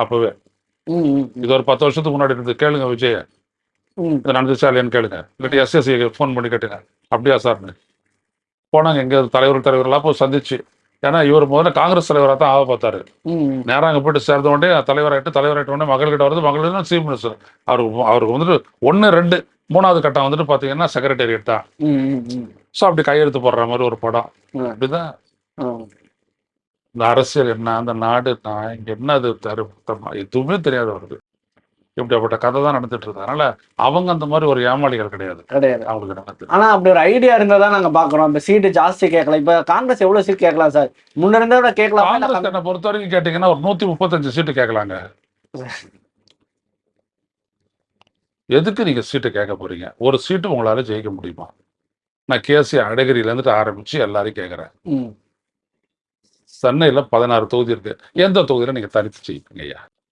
அப்பவே. இது ஒரு 10 வருஷத்துக்கு முன்னாடி இருந்து கேளுங்க விஜய, இது நடந்துச்சா இல்லையான்னு கேளுங்க. இல்லாட்டி எஸ்எஸ்சி ஃபோன் பண்ணி கேட்டுங்க. அப்படியா சார்னு போனாங்க. எங்க தலைவர்கள்லாம் போய் சந்திச்சு, ஏன்னா இவர் முதல்ல காங்கிரஸ் தலைவராக தான் ஆக பார்த்தாரு. நேரம் அங்கே போயிட்டு சேர்ந்த உடனே தலைவராயிட்ட உடனே மகள்கிட்ட வருது. மகள் சீஃப் மினிஸ்டர். அவருக்கு வந்துட்டு 1, 2, 3வது கட்டம் வந்துட்டு பாத்தீங்கன்னா செக்ரட்டேரியட் தான். ஸோ அப்படி கையெழுத்து போடுற மாதிரி ஒரு படம். அப்படிதான் இந்த அரசியல் என்ன, அந்த நாடு நான் இங்க என்ன, அது எதுவுமே தெரியாது அவருக்கு. இப்படிப்பட்ட கதை தான் நடந்துட்டு இருக்கு. அதனால அவங்க அந்த மாதிரி ஒரு ஏமாளிகள் கிடையாது அவங்களுக்கு நடக்குது. ஆனா அப்படி ஒரு ஐடியா இருந்தாதான் நாங்க பாக்குறோம். இப்ப சீட்டு ஜாஸ்தி கேட்கலாம். இப்ப காங்கிரஸ் எவ்வளவு சீட் கேட்கலாம் சார்? முன்ன இருந்தோட கேட்கலாம். காங்கிரஸ் என்ன பொறுத்த வரைக்கும் கேட்டீங்கன்னா ஒரு 135 சீட்டு கேட்கலாங்க. எதுக்கு நீங்க சீட்டு கேட்க போறீங்க? ஒரு சீட்டு உங்களால ஜெயிக்க முடியுமா? நான் கேசி அழகிரியில இருந்துட்டு ஆரம்பிச்சு எல்லாரையும் கேட்கறேன். சென்னையில 16 தொகுதி இருக்கு. எந்த தொகுதியில நீங்க தனித்து ஜெயிப்பீங்க ஐயா?